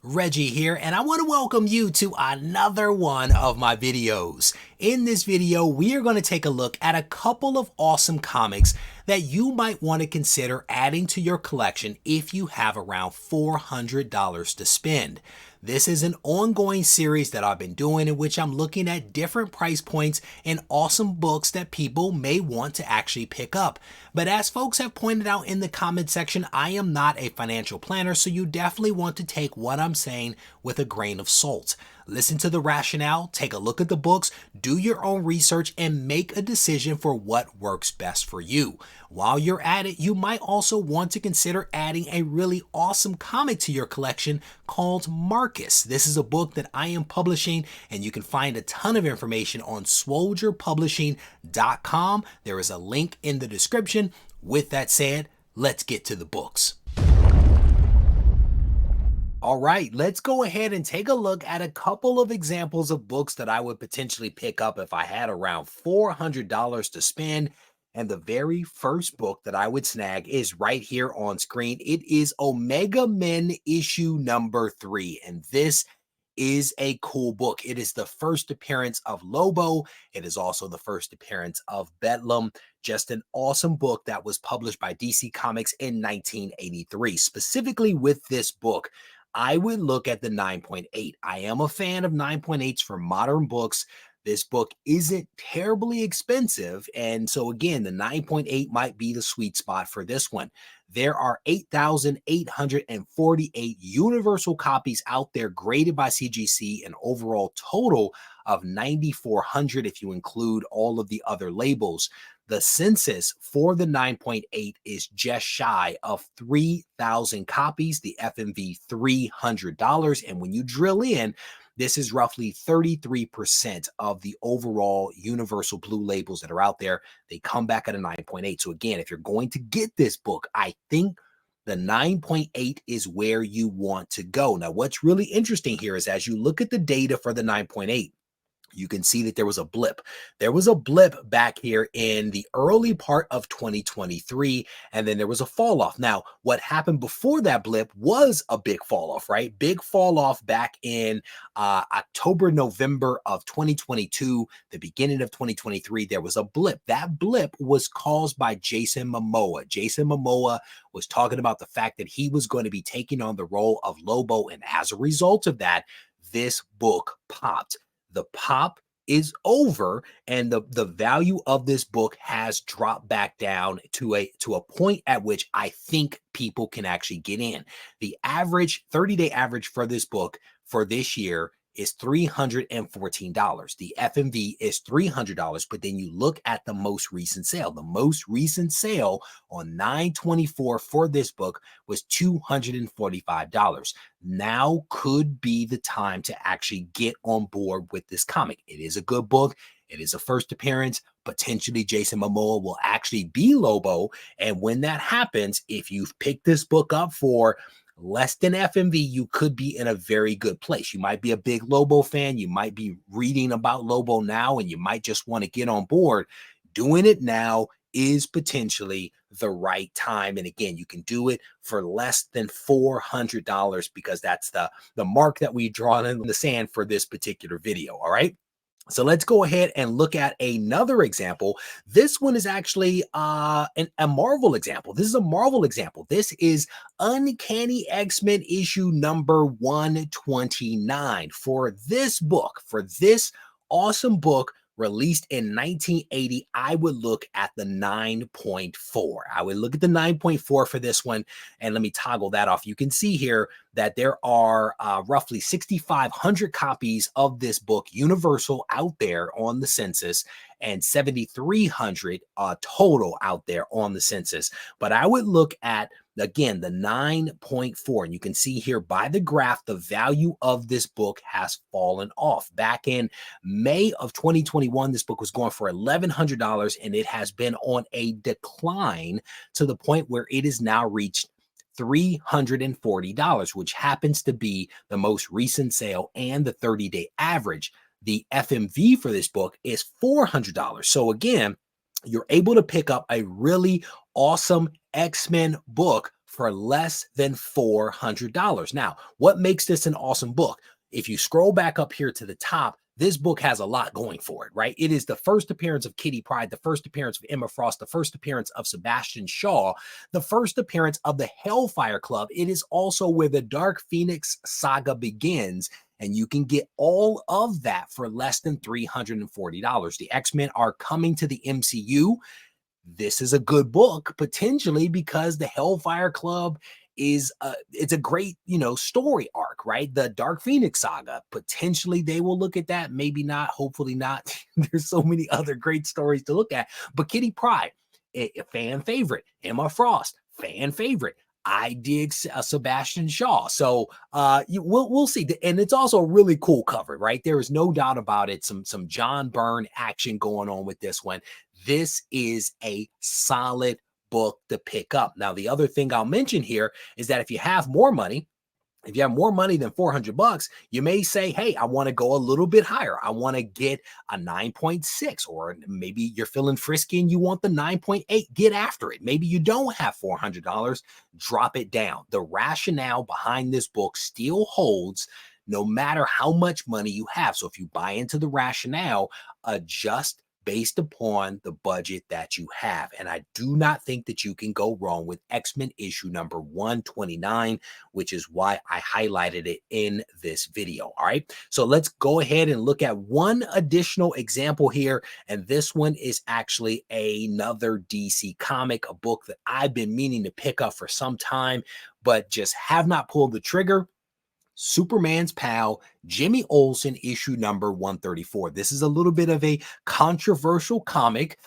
Reggie here, and I want to welcome you to another one of my videos. In this video, we are going to take a look at a couple of awesome comics that you might want to consider adding to your collection if you have around $400 to spend. This is an ongoing series that I've been doing in which I'm looking at different price points and awesome books that people may want to actually pick up. But as folks have pointed out in the comment section, I am not a financial planner, so you definitely want to take what I'm saying with a grain of salt. Listen to the rationale, take a look at the books, do your own research, and make a decision for what works best for you. While you're at it, you might also want to consider adding a really awesome comic to your collection called Marcus. This is a book that I am publishing, and you can find a ton of information on SWOLDIERpublishing.com. There is a link in the description. With that said, let's get to the books. All right, let's go ahead and take a look at a couple of examples of books that I would potentially pick up if I had around $400 to spend. And the very first book that I would snag is right here on screen. It is Omega Men issue number 3. And this is a cool book. It is the first appearance of Lobo. It is also the first appearance of Bedlam. Just an awesome book that was published by DC Comics in 1983. Specifically with this book, I would look at the 9.8. I am a fan of 9.8s for modern books. This book isn't terribly expensive, and so again, the 9.8 might be the sweet spot for this one. There are 8,848 universal copies out there graded by CGC, an overall total of 9,400 if you include all of the other labels. The census for the 9.8 is just shy of 3,000 copies, the FMV $300. And when you drill in, this is roughly 33% of the overall universal blue labels that are out there. They come back at a 9.8. So again, if you're going to get this book, I think the 9.8 is where you want to go. Now, what's really interesting here is as you look at the data for the 9.8, you can see that there was a blip. There was a blip back here in the early part of 2023, and then there was a fall off. Now, what happened before that blip was a big fall off, right? Big fall off back in October, November of 2022, the beginning of 2023, there was a blip. That blip was caused by Jason Momoa. Jason Momoa was talking about the fact that he was going to be taking on the role of Lobo, and as a result of that, this book popped. The pop is over, and the value of this book has dropped back down to a point at which I think people can actually get in. The average 30-day average for this book for this year is $314. The FMV is $300, but then you look at the most recent sale. The most recent sale on 9/24 for this book was $245. Now could be the time to actually get on board with this comic. It is a good book. It is a first appearance. Potentially Jason Momoa will actually be Lobo. And when that happens, if you've picked this book up for less than FMV, you could be in a very good place. You might be a big Lobo fan. You might be reading about Lobo now, and you might just want to get on board. Doing it now is potentially the right time. And again, you can do it for less than $400 because that's the mark that we draw in the sand for this particular video. All right. So let's go ahead and look at another example. This one is actually a Marvel example. This is a Marvel example. This is Uncanny X-Men issue number 129. For this book, for this awesome book, released in 1980, I would look at the 9.4. I would look at the 9.4 for this one, and let me toggle that off. You can see here that there are roughly 6,500 copies of this book universal out there on the census, and 7,300 total out there on the census. But I would look at, again, the 9.4, and you can see here by the graph, the value of this book has fallen off. Back in May of 2021, this book was going for $1,100, and it has been on a decline to the point where it has now reached $340, which happens to be the most recent sale and the 30-day average. The FMV for this book is $400. So again, you're able to pick up a really awesome X-Men book for less than $400. Now, what makes this an awesome book? If you scroll back up here to the top, this book has a lot going for it, right? It is the first appearance of Kitty Pryde, the first appearance of Emma Frost, the first appearance of Sebastian Shaw, the first appearance of the Hellfire Club. It is also where the Dark Phoenix saga begins, and you can get all of that for less than $340. The X-Men are coming to the MCU. This is a good book potentially because the Hellfire Club is it's a great, story arc, right? The Dark Phoenix saga, potentially they will look at that, maybe not, hopefully not. There's so many other great stories to look at. But Kitty Pryde, a fan favorite. Emma Frost, fan favorite. I dig Sebastian Shaw. So we'll see. And it's also a really cool cover, right? There is no doubt about it. Some John Byrne action going on with this one. This is a solid book to pick up. Now, the other thing I'll mention here is that if you have more money, if you have more money than $400, you may say, hey, I want to go a little bit higher. I want to get a 9.6, or maybe you're feeling frisky and you want the 9.8. Get after it. Maybe you don't have $400. Drop it down. The rationale behind this book still holds no matter how much money you have. So if you buy into the rationale, adjust based upon the budget that you have. And I do not think that you can go wrong with X-Men issue number 129, which is why I highlighted it in this video. All right. So let's go ahead and look at one additional example here. And this one is actually another DC comic, a book that I've been meaning to pick up for some time, but just have not pulled the trigger. Superman's pal, Jimmy Olsen, issue number 134. This is a little bit of a controversial comic.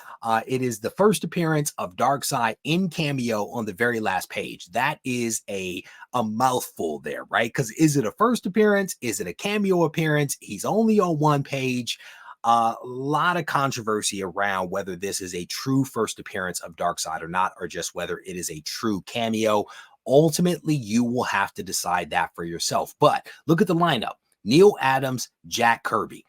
It is the first appearance of Darkseid in cameo on the very last page. That is a mouthful there, right? Because is it a first appearance? Is it a cameo appearance? He's only on one page. A lot of controversy around whether this is a true first appearance of Darkseid or not, or just whether it is a true cameo. Ultimately, you will have to decide that for yourself. But look at the lineup. Neil Adams, Jack Kirby,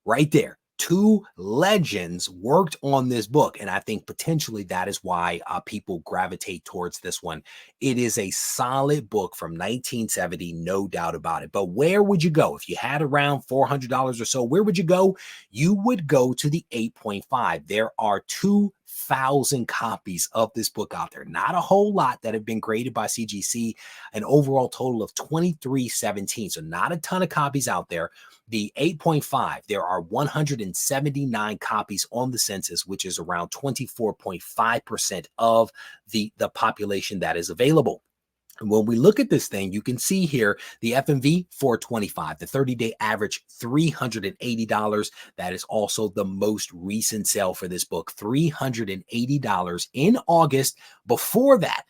right there. Two legends worked on this book, and I think potentially that is why people gravitate towards this one. It is a solid book from 1970, no doubt about it. But where would you go? If you had around $400 or so, where would you go? You would go to the 8.5. There are 2,000 copies of this book out there. Not a whole lot that have been graded by CGC, an overall total of 2317. So not a ton of copies out there. The 8.5, there are 179 copies on the census, which is around 24.5% of the population that is available. And when we look at this thing, you can see here the FMV $425, the 30-day average $380. That is also the most recent sale for this book, $380 in August. Before that,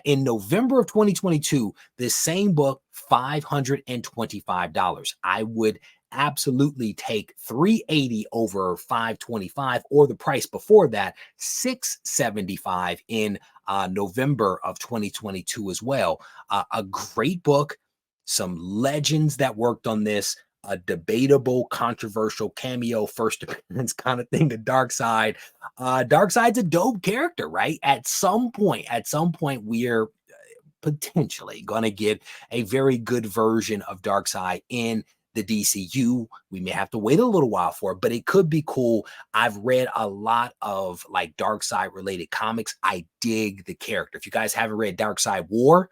in November of 2022, this same book, $525. I would absolutely take $380 over $525, or the price before that, $675 in November of 2022 as well. A great book, some legends that worked on this, a debatable, controversial cameo first appearance kind of thing to Darkseid. Darkseid's a dope character, right? At some point, we're potentially going to get a very good version of Darkseid in the DCU. We may have to wait a little while for it, but it could be cool. I've read a lot of like Darkseid related comics. I dig the character. If you guys haven't read Darkseid War,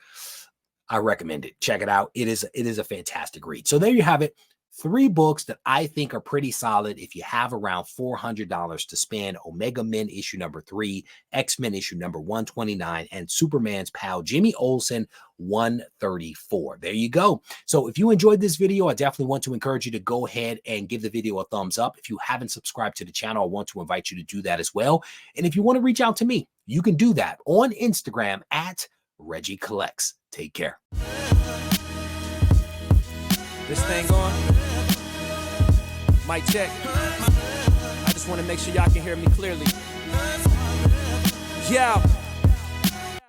I recommend it. Check it out. It is a fantastic read. So there you have it. 3 books that I think are pretty solid if you have around $400 to spend: Omega Men issue number 3, X-Men issue number 129, and Superman's pal Jimmy Olsen 134. There you go. So if you enjoyed this video, I definitely want to encourage you to go ahead and give the video a thumbs up. If you haven't subscribed to the channel, I want to invite you to do that as well. And if you want to reach out to me, you can do that on Instagram at Regie Collects. Take care. This thing on? Mic check. I just want to make sure y'all can hear me clearly. Yeah.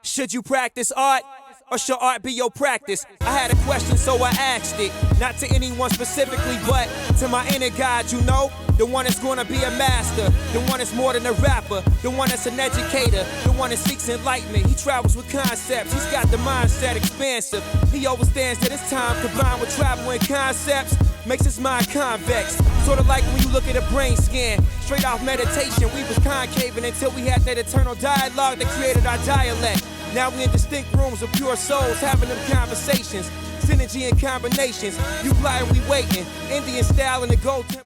Should you practice art? or should art be your practice? I had a question, so I asked it. Not to anyone specifically, but to my inner God, you know? The one that's gonna be a master, the one that's more than a rapper, the one that's an educator, the one that seeks enlightenment. He travels with concepts, he's got the mindset expansive. He understands that his time combined with travel and concepts makes his mind convex. Sort of like when you look at a brain scan, straight off meditation, we was concaving until we had that eternal dialogue that created our dialect. Now we in distinct rooms of pure souls having them conversations, synergy and combinations. You fly and we waiting, Indian style in the gold.